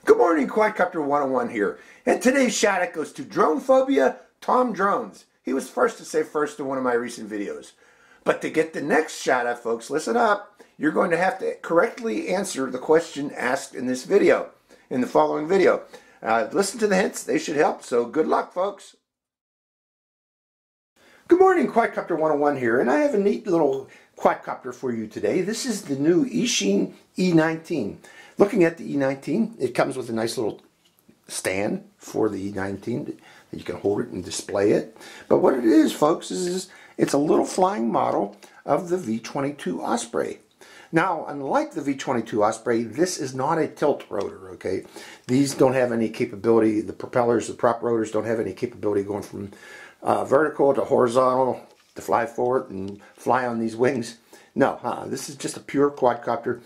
Good morning, Quadcopter 101 here. And today's shout out goes to Drone Phobia Tom Drones. He was first to say first in one of my recent videos. But to get the next shout out, folks, listen up. You're going to have to correctly answer the question asked in this video, in the following video. Listen to the hints, they should help. So good luck, folks. Good morning, Quadcopter 101 here, and I have a neat little quadcopter for you today. This is the new Eachine E19. Looking at the E19, it comes with a nice little stand for the E19 that you can hold it and display it. But what it is, folks, is it's a little flying model of the V-22 Osprey. Now, unlike the V-22 Osprey, this is not a tilt rotor, okay? These don't have any capability, the propellers, the prop rotors don't have any capability going from vertical to horizontal to fly forward and fly on these wings. No, this is just a pure quadcopter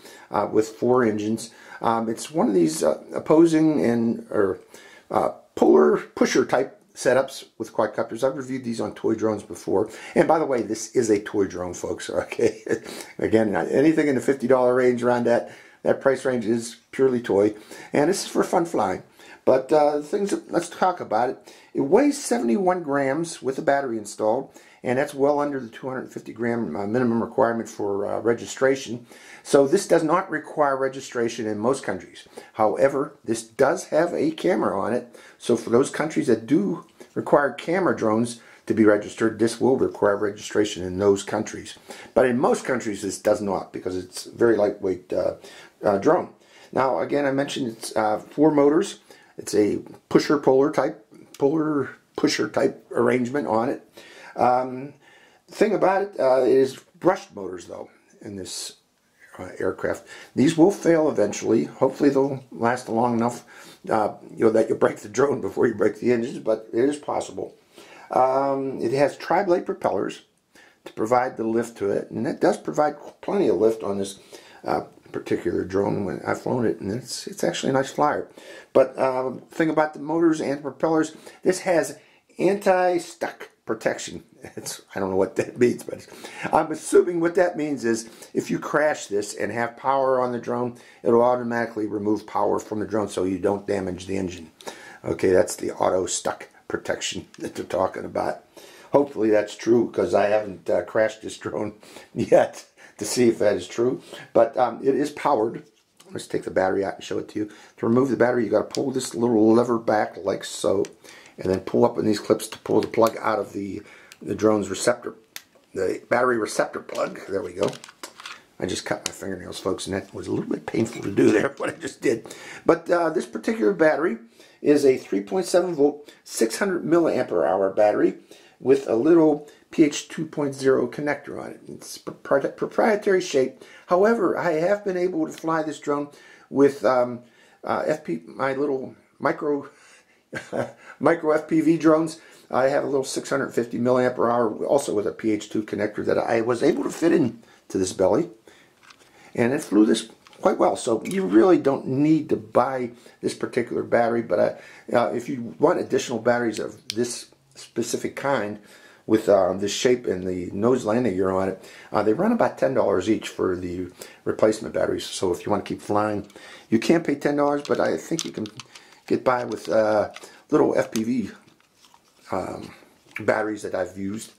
with 4 engines. It's one of these opposing and polar pusher type setups with quadcopters. I've reviewed these on toy drones before. And by the way, this is a toy drone, folks. Okay, again, anything in the $50 range around that price range is purely toy. And this is for fun flying. But let's talk about it. It weighs 71 grams with a battery installed, and that's well under the 250 gram minimum requirement for registration. So this does not require registration in most countries. However, this does have a camera on it. So for those countries that do require camera drones to be registered, this will require registration in those countries. But in most countries, this does not, because it's a very lightweight drone. Now, again, I mentioned it's 4 motors. It's a polar pusher type arrangement on it. Thing about it is brushed motors, though, in this aircraft. These will fail eventually. Hopefully they'll last long enough that you break the drone before you break the engines, but it is possible. It has tri-blade propellers to provide the lift to it, and it does provide plenty of lift on this particular drone. When I've flown it, and it's actually a nice flyer. But thing about the motors and propellers, this has anti-stuck protection. I don't know what that means, but I'm assuming what that means is if you crash this and have power on the drone, it'll automatically remove power from the drone so you don't damage the engine. Okay, that's the auto stuck protection that they're talking about. Hopefully that's true, because I haven't crashed this drone yet to see if that is true. But it is powered. Let's take the battery out and show it to you. To remove the battery, you got to pull this little lever back like so, and then pull up in these clips to pull the plug out of the drone's receptor, the battery receptor plug. There we go. I just cut my fingernails, folks, and that was a little bit painful to do there, what I just did. But this particular battery is a 3.7 volt, 600 milliampere hour battery with a little pH 2.0 connector on it. It's proprietary shape. However, I have been able to fly this drone with my little micro FPV drones. I have a little 650 milliampere hour, also with a pH 2 connector that I was able to fit in to this belly, and it flew this quite well. So you really don't need to buy this particular battery, but if you want additional batteries of this specific kind with this shape and the nose landing gear on it, they run about $10 each for the replacement batteries. So if you want to keep flying, you can't pay $10, but I think you can get by with little FPV batteries that I've used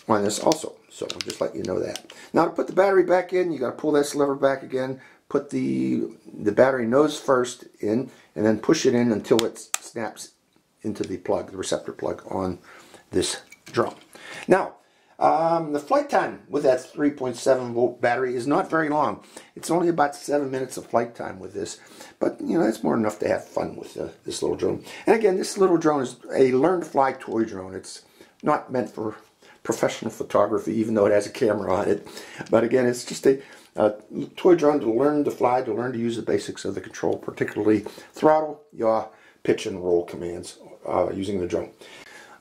on this also. So I'll just let you know that. Now, to put the battery back in, you got to pull this lever back again, put the battery nose first in, and then push it in until it snaps into the plug, the receptor plug on this drone. Now, the flight time with that 3.7 volt battery is not very long. It's only about 7 minutes of flight time with this, but you know, that's more than enough to have fun with this little drone. And again, this little drone is a learn to fly toy drone. It's not meant for professional photography, even though it has a camera on it. But again, it's just a toy drone to learn to fly, to learn to use the basics of the control, particularly throttle, yaw, pitch, and roll commands using the drone.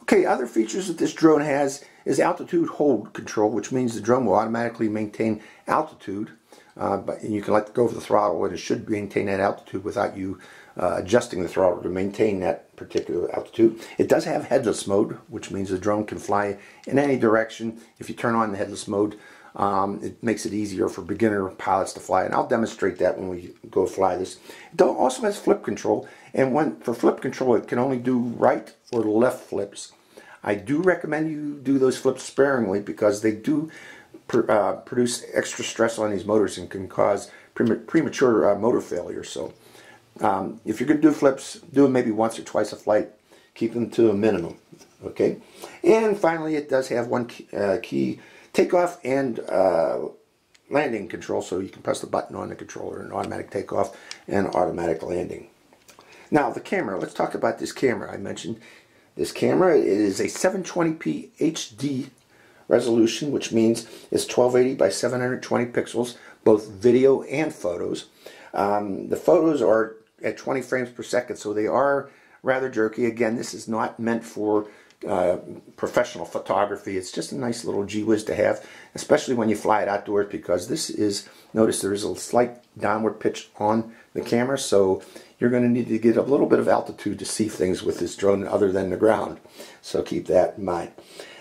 Okay, other features that this drone has is altitude hold control, which means the drone will automatically maintain altitude, but you can let go of the throttle and it should maintain that altitude without you adjusting the throttle to maintain that particular altitude. It does have headless mode, which means the drone can fly in any direction. If you turn on the headless mode, It makes it easier for beginner pilots to fly, and I'll demonstrate that when we go fly this. It also has flip control, and for flip control it can only do right or left flips. I do recommend you do those flips sparingly because they do produce extra stress on these motors and can cause premature motor failure. So if you're going to do flips, do them maybe once or twice a flight. Keep them to a minimum. Okay, and finally it does have one key takeoff and landing control, so you can press the button on the controller and automatic takeoff and automatic landing. Now the camera, let's talk about this camera. I mentioned this camera. It is a 720p HD resolution, which means it's 1280 by 720 pixels, both video and photos. The photos are at 20 frames per second, so they are rather jerky. Again, this is not meant for professional photography. It's just a nice little gee whiz to have, especially when you fly it outdoors, because this is, notice there is a slight downward pitch on the camera, so you're going to need to get a little bit of altitude to see things with this drone other than the ground. So keep that in mind.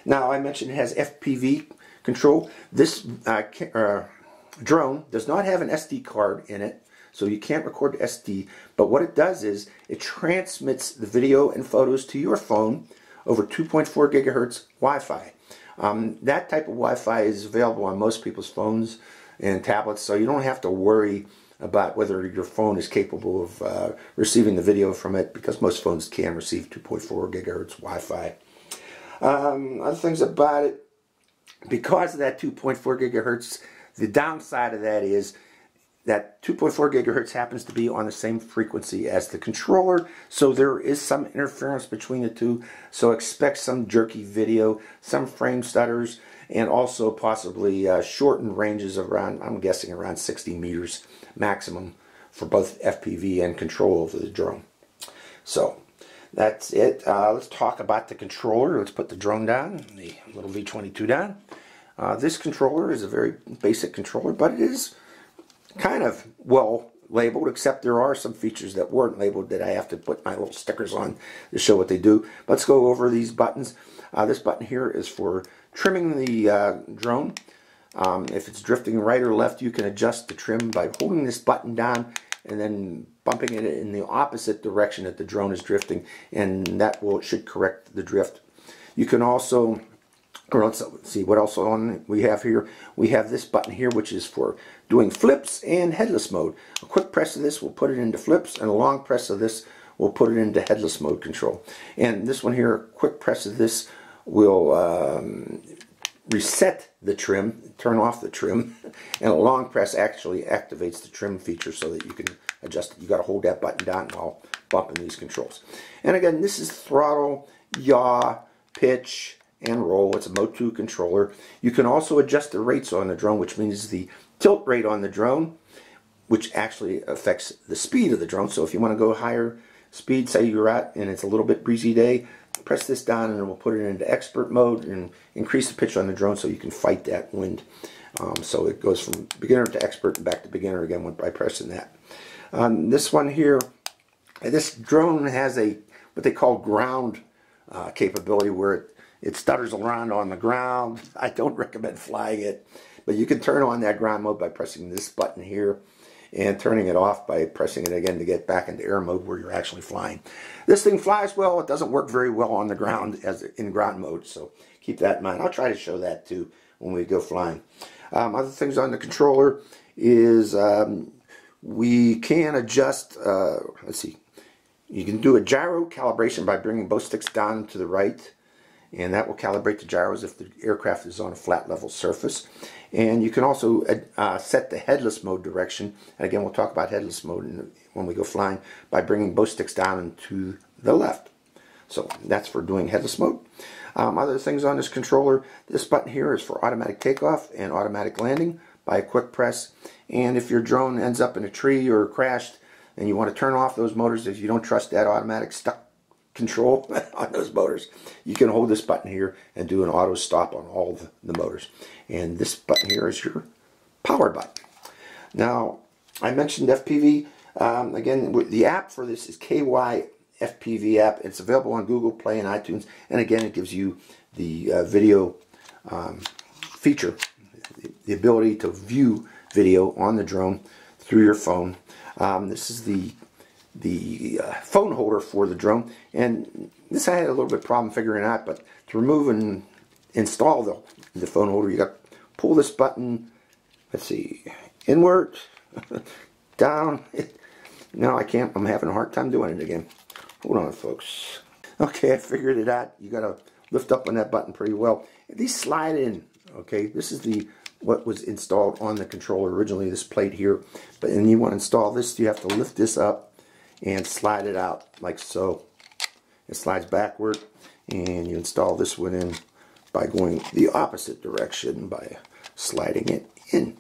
Now, I mentioned it has FPV control. This drone does not have an SD card in it, so you can't record SD, but what it does is it transmits the video and photos to your phone over 2.4 gigahertz Wi-Fi. That type of Wi-Fi is available on most people's phones and tablets, so you don't have to worry about whether your phone is capable of receiving the video from it, because most phones can receive 2.4 gigahertz Wi-Fi. Other things about it, because of that 2.4 gigahertz, the downside of that is that 2.4 gigahertz happens to be on the same frequency as the controller, so there is some interference between the two, so expect some jerky video, some frame stutters, and also possibly shortened ranges around, I'm guessing around 60 meters maximum for both FPV and control over the drone. So that's it. Let's talk about the controller. Let's put the drone down, the little V-22 down. This controller is a very basic controller, but it is kind of well labeled, except there are some features that weren't labeled that I have to put my little stickers on to show what they do. Let's go over these buttons. This button here is for trimming the drone. If it's drifting right or left, you can adjust the trim by holding this button down and then bumping it in the opposite direction that the drone is drifting, and that should correct the drift. You can also, or let's see what else on we have here. We have this button here, which is for doing flips and headless mode. A quick press of this will put it into flips, and a long press of this will put it into headless mode control. And this one here, a quick press of this will reset the trim, turn off the trim, and a long press actually activates the trim feature so that you can adjust it. You got to hold that button down while bumping these controls. And again, this is throttle, yaw, pitch, and roll. It's a Mode 2 controller. You can also adjust the rates on the drone, which means the tilt rate on the drone, which actually affects the speed of the drone. So if you want to go higher speed, say you're out and it's a little bit breezy day, press this down and it will put it into expert mode and increase the pitch on the drone so you can fight that wind. So it goes from beginner to expert and back to beginner again by pressing that. This one here, this drone has what they call ground capability, where it stutters around on the ground. I don't recommend flying it, but you can turn on that ground mode by pressing this button here, and turning it off by pressing it again to get back into air mode where you're actually flying. This thing flies well. It doesn't work very well on the ground as in ground mode, so keep that in mind. I'll try to show that too when we go flying. Other things on the controller is we can adjust, let's see, you can do a gyro calibration by bringing both sticks down to the right, and that will calibrate the gyros if the aircraft is on a flat level surface. And you can also set the headless mode direction, and again we'll talk about headless mode when we go flying, by bringing both sticks down and to the left. So that's for doing headless mode. Other things on this controller, this button here is for automatic takeoff and automatic landing by a quick press. And if your drone ends up in a tree or crashed and you want to turn off those motors, if you don't trust that automatic stuck control on those motors, you can hold this button here and do an auto stop on all the motors. And this button here is your power button. Now, I mentioned FPV. Again, the app for this is KY FPV app. It's available on Google Play and iTunes. And again, it gives you the video feature, the ability to view video on the drone through your phone. This is the phone holder for the drone, and this I had a little bit of problem figuring out, but to remove and install the phone holder, you got to pull this button, let's see, inward, down. No, I can't. I'm having a hard time doing it again. Hold on, folks. Okay, I figured it out. You got to lift up on that button pretty well. These slide in. Okay, this is what was installed on the controller originally, this plate here. But then you want to install this, you have to lift this up and slide it out like so. It slides backward, and you install this one in by going the opposite direction by sliding it in,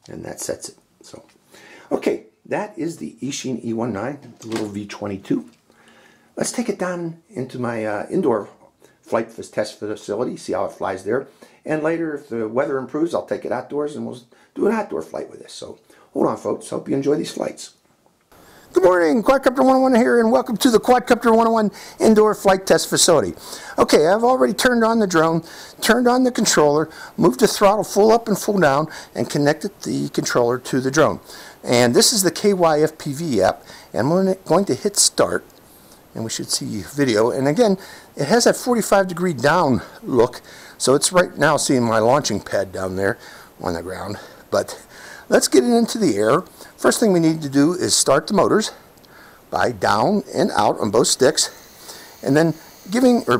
and that sets it. So, okay, that is the Eachine E19, the little V-22. Let's take it down into my indoor flight test facility, see how it flies there. And later, if the weather improves, I'll take it outdoors and we'll do an outdoor flight with this. So, hold on, folks. Hope you enjoy these flights. Good morning, Quadcopter 101 here, and welcome to the Quadcopter 101 Indoor Flight Test Facility. Okay, I've already turned on the drone, turned on the controller, moved the throttle full up and full down, and connected the controller to the drone. And this is the Fpv app, and I'm going to hit start, and we should see video. And again, it has that 45-degree down look, so it's right now seeing my launching pad down there on the ground. But let's get it into the air. First thing we need to do is start the motors by down and out on both sticks, and then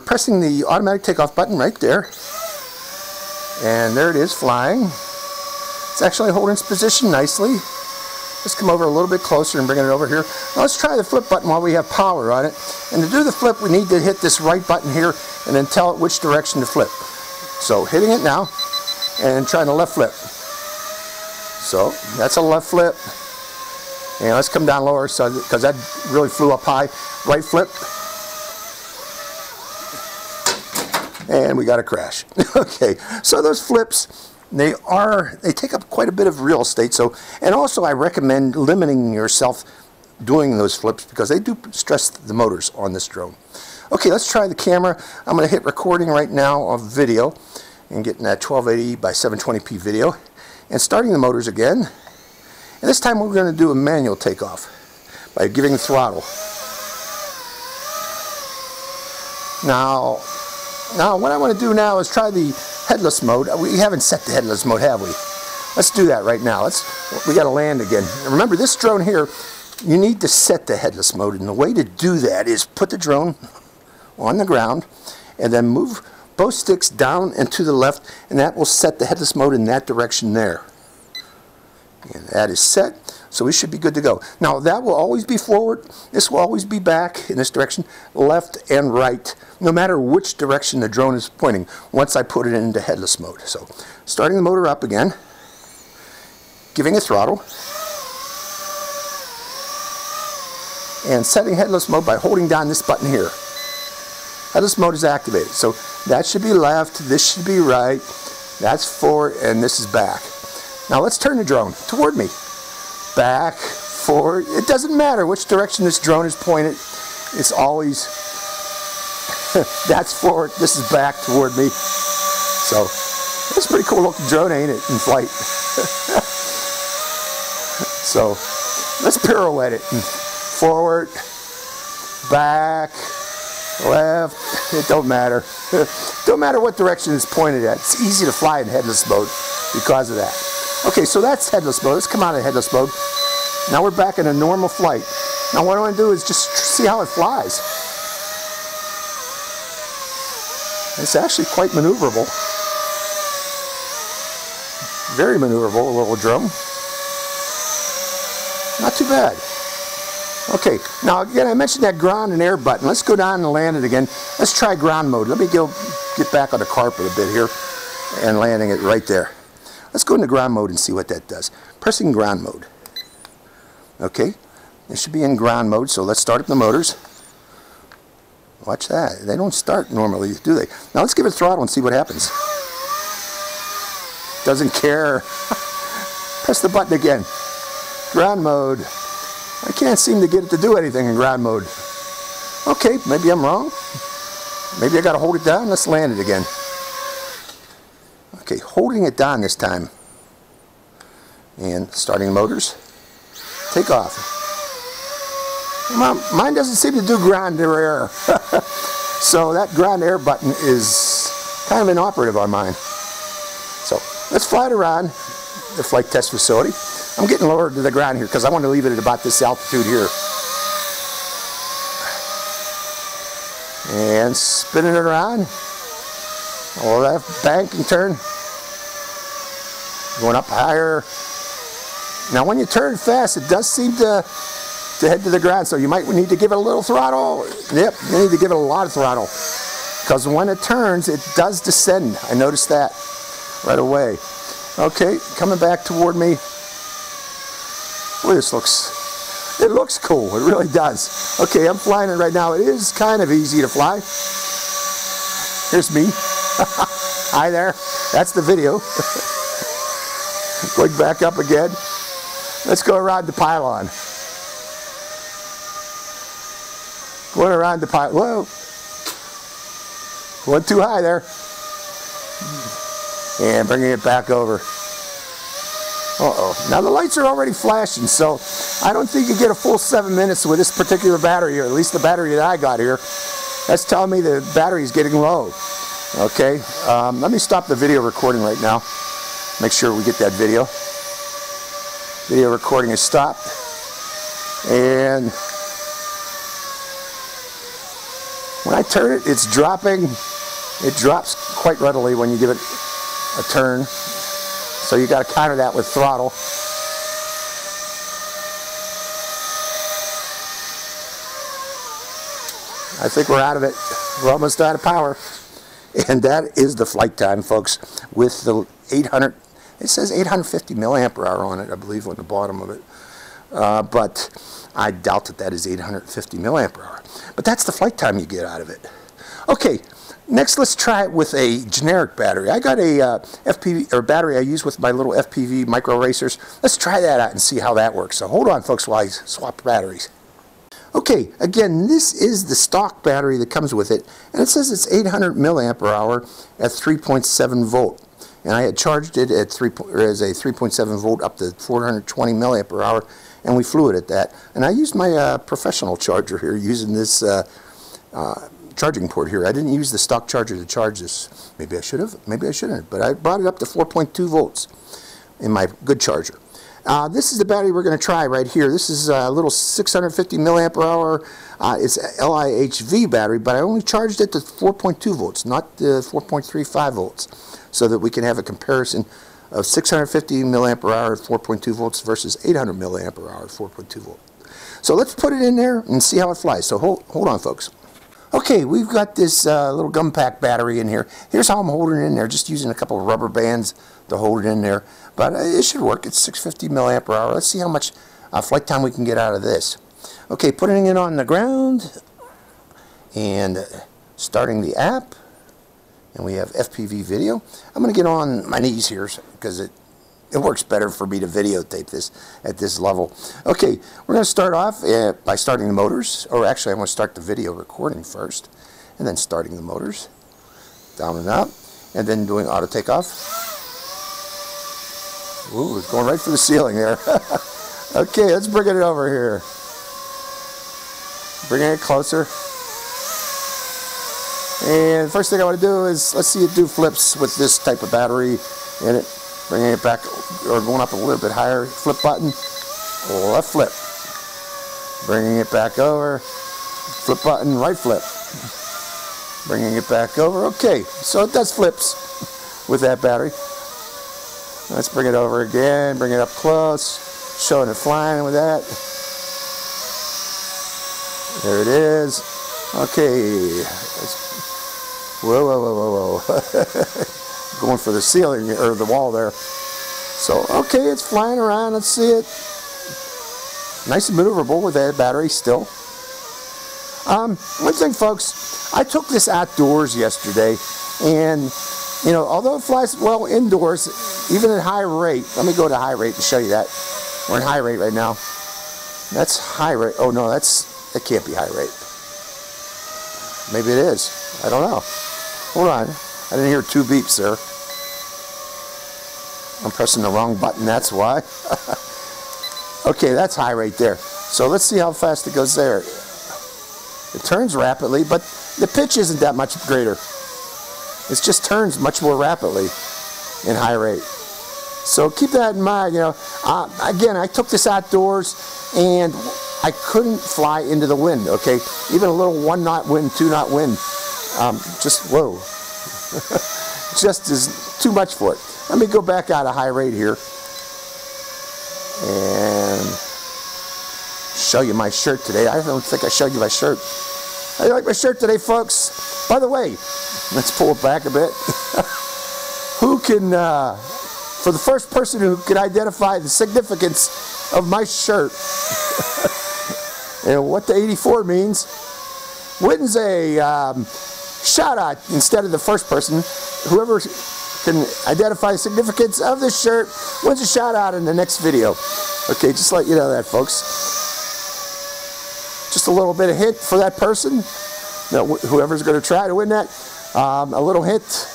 pressing the automatic takeoff button right there. And there it is, flying. It's actually holding its position nicely. Let's come over a little bit closer and bring it over here. Now let's try the flip button while we have power on it. And to do the flip, we need to hit this right button here and then tell it which direction to flip. So hitting it now and trying to left flip. So that's a left flip. And let's come down lower because that really flew up high. Right flip. And we got a crash. Okay, so those flips, they take up quite a bit of real estate. So, and also I recommend limiting yourself doing those flips because they do stress the motors on this drone. Okay, let's try the camera. I'm going to hit recording right now of video and getting that 1280 by 720p video. And starting the motors again. And this time we're going to do a manual takeoff by giving throttle. Now what I want to do now is try the headless mode. We haven't set the headless mode, have we? Let's do that right now. We got to land again. And remember, this drone here, you need to set the headless mode, and the way to do that is put the drone on the ground and then move both sticks down and to the left, and that will set the headless mode in that direction there. And that is set, so we should be good to go. Now that will always be forward, this will always be back in this direction, left and right, no matter which direction the drone is pointing once I put it into headless mode. So starting the motor up again, giving it throttle, and setting headless mode by holding down this button here. Headless mode is activated, so that should be left, this should be right, that's forward, and this is back. Now let's turn the drone toward me. Back, forward. It doesn't matter which direction this drone is pointed. It's always, that's forward, this is back toward me. So, it's a pretty cool looking drone, ain't it, in flight? So, let's pirouette it. Forward, back, left, it don't matter. Don't matter what direction it's pointed at. It's easy to fly in headless mode because of that. Okay, so that's headless mode. Let's come out of headless mode. Now we're back in a normal flight. Now what I want to do is just see how it flies. It's actually quite maneuverable. Very maneuverable, a little drone. Not too bad. Okay, now again, I mentioned that ground and air button. Let's go down and land it again. Let's try ground mode. Let me get back on the carpet a bit here and landing it right there. Let's go into ground mode and see what that does. Pressing ground mode. Okay, it should be in ground mode, so let's start up the motors. Watch that. They don't start normally, do they? Now let's give it throttle and see what happens. Doesn't care. Press the button again. Ground mode. I can't seem to get it to do anything in ground mode. Okay, maybe I'm wrong. Maybe I got to hold it down. Let's land it again. Okay, holding it down this time. And starting motors. Take off. Mine doesn't seem to do ground air. So that ground air button is kind of inoperative on mine. So let's fly it around the flight test facility. I'm getting lower to the ground here because I want to leave it at about this altitude here. And spinning it around. Oh, that bank and turn. Going up higher. Now when you turn fast, it does seem to head to the ground, so you might need to give it a little throttle. Yep, you need to give it a lot of throttle. Because when it turns, it does descend. I noticed that right away. Okay, coming back toward me. Boy, this looks cool. It really does. Okay, I'm flying it right now. It is kind of easy to fly. Here's me. Hi there. That's the video. Going back up again. Let's go around the pylon. Going around the pylon. Whoa. Went too high there. And bringing it back over. Uh-oh. Now the lights are already flashing, so I don't think you get a full 7 minutes with this particular battery, or at least the battery that I got here. That's telling me the battery is getting low. Okay. Let me stop the video recording right now. Make sure we get that video. Video recording is stopped. And when I turn it, it's dropping. It drops quite readily when you give it a turn. So you got to counter that with throttle. I think we're out of it. We're almost out of power. And that is the flight time, folks, with the 800. It says 850 milliampere hour on it, I believe, on the bottom of it. But I doubt that is 850 milliampere hour. But that's the flight time you get out of it. Okay, next let's try it with a generic battery. I got a FPV or battery I use with my little FPV micro racers. Let's try that out and see how that works. So hold on, folks, while I swap batteries. Okay, again, this is the stock battery that comes with it, and it says it's 800 milliampere hour at 3.7 volt. And I had charged it at as a 3.7 volt up to 420 milliampere hour, and we flew it at that. And I used my professional charger here, using this charging port here. I didn't use the stock charger to charge this. Maybe I should have, maybe I shouldn't, but I brought it up to 4.2 volts in my good charger. This is the battery we're going to try right here. This is a little 650 milliampere hour. It's a LIHV battery, but I only charged it to 4.2 volts, not the 4.35 volts, so that we can have a comparison of 650 milliampere hour at 4.2 volts versus 800 milliampere hour at 4.2 volt. So let's put it in there and see how it flies. So hold on, folks. Okay, we've got this little gum pack battery in here. Here's how I'm holding it in there, just using a couple of rubber bands to hold it in there. But it should work. It's 650 milliampere hour. Let's see how much flight time we can get out of this. Okay, putting it on the ground and starting the app. And we have FPV video. I'm going to get on my knees here because it works better for me to videotape this at this level. Okay, we're going to start off by starting the motors. Or actually, I want to start the video recording first. And then starting the motors. Down and up. And then doing auto takeoff. Ooh, it's going right for the ceiling there. Okay, let's bring it over here. Bringing it closer. And the first thing I want to do is, let's see it do flips with this type of battery in it. Bringing it back, or going up a little bit higher. Flip button, left flip. Bringing it back over. Flip button, right flip. Bringing it back over. Okay, so it does flips with that battery. Let's bring it over again, bring it up close, showing it flying with that. There it is. Okay. Whoa, whoa, whoa, whoa, whoa. Going for the ceiling, or the wall there. So, okay, it's flying around. Let's see it. Nice and maneuverable with that battery still. One thing, folks, I took this outdoors yesterday, and you know, although it flies well indoors, even at high rate. Let me go to high rate to show you that. We're in high rate right now. That's high rate. Oh no, that can't be high rate. Maybe it is. I don't know. Hold on. I didn't hear two beeps there. I'm pressing the wrong button, that's why. Okay, that's high rate there. So let's see how fast it goes there. It turns rapidly, but the pitch isn't that much greater. It just turns much more rapidly in high rate. So keep that in mind. You know, again, I took this outdoors and I couldn't fly into the wind. Okay, even a little 1 knot wind, 2 knot wind, just whoa, just is too much for it. Let me go back out of high rate here and show you my shirt today. I don't think I showed you my shirt. How do you like my shirt today, folks? By the way, let's pull it back a bit. Who can, for the first person who can identify the significance of my shirt and what the 84 means, wins a shout out instead of the first person. Whoever can identify the significance of this shirt wins a shout out in the next video. Okay, just let you know that, folks. Just a little bit of hint for that person. Now, whoever's going to try to win that, a little hint,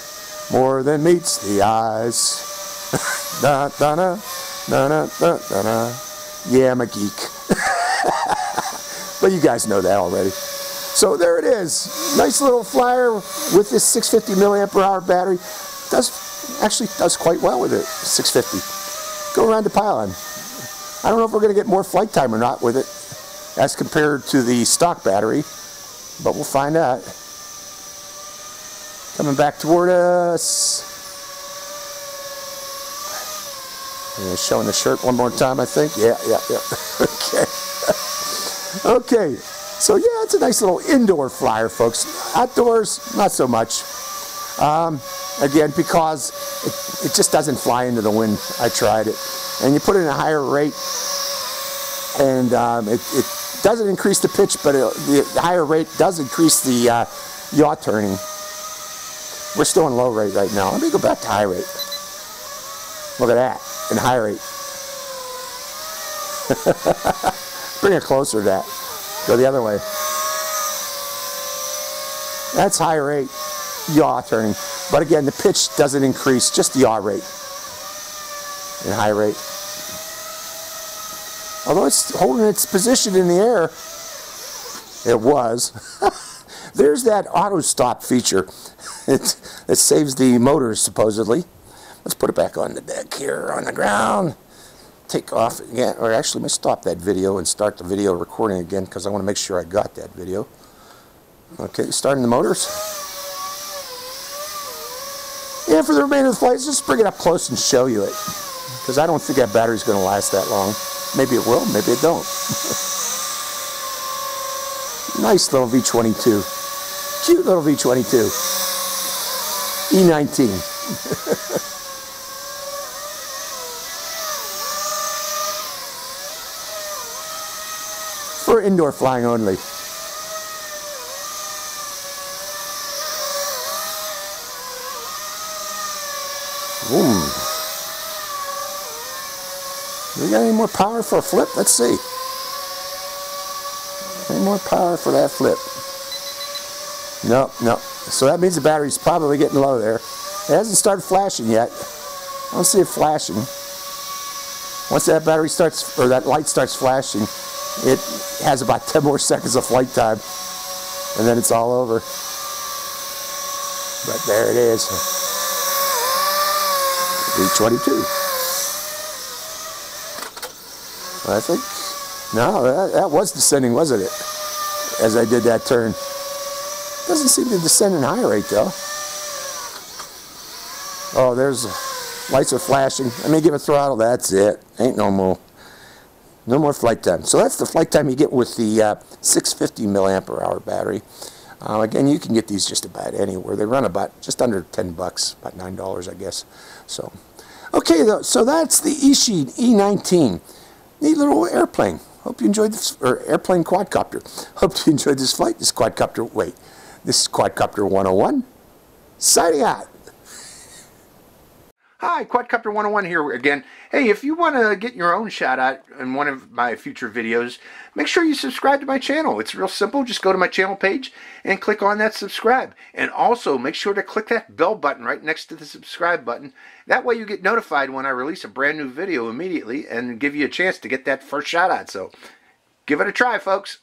more than meets the eyes. Da, da, da, da, da, da, da, da. Yeah, I'm a geek. But you guys know that already. So there it is. Nice little flyer with this 650 milliampere hour battery. Actually does quite well with it. 650. Go around the pylon. I don't know if we're going to get more flight time or not with it as compared to the stock battery, but we'll find out. Coming back toward us. Yeah, showing the shirt one more time, I think. Yeah. Okay. Okay. So yeah, it's a nice little indoor flyer, folks. Outdoors, not so much. Again, because it just doesn't fly into the wind. I tried it. And you put it in a higher rate, and it doesn't increase the pitch, but the higher rate does increase the yaw turning. We're still in low rate right now. Let me go back to high rate. Look at that, in high rate. Bring it closer to that. Go the other way. That's high rate yaw turning. But again, the pitch doesn't increase, just the yaw rate in high rate. Although it's holding its position in the air, it was. There's that auto stop feature. It saves the motors, supposedly. Let's put it back on the deck here, on the ground. Take off again, or actually, let me stop that video and start the video recording again because I want to make sure I got that video. Okay, starting the motors. Yeah, for the remainder of the flight, let's just bring it up close and show you it, because I don't think that battery's going to last that long. Maybe it will, maybe it don't. Nice little V-22. Cute little V-22. E19. For indoor flying only. Boom. We got any more power for a flip? Let's see. Any more power for that flip? No. So that means the battery's probably getting low there. It hasn't started flashing yet. I don't see it flashing. Once that battery starts, or that light starts flashing, it has about 10 more seconds of flight time, and then it's all over. But there it is. V-22. I think, no, that was descending, wasn't it? As I did that turn. Doesn't seem to descend in high rate, though. Oh, there's, lights are flashing. Let me give a throttle, that's it. Ain't no more. No more flight time. So that's the flight time you get with the 650 milliampere hour battery. Again, you can get these just about anywhere. They run about just under 10 bucks, about $9, I guess. So, okay, so that's the Eachine E19. Neat little airplane. Hope you enjoyed this, or airplane quadcopter. Hope you enjoyed this flight. This is Quadcopter 101. Signing out. Hi, Quadcopter 101 here again. Hey, if you want to get your own shout out in one of my future videos, make sure you subscribe to my channel. It's real simple. Just go to my channel page and click on that subscribe. And also make sure to click that bell button right next to the subscribe button. That way you get notified when I release a brand new video immediately and give you a chance to get that first shout out. So give it a try, folks.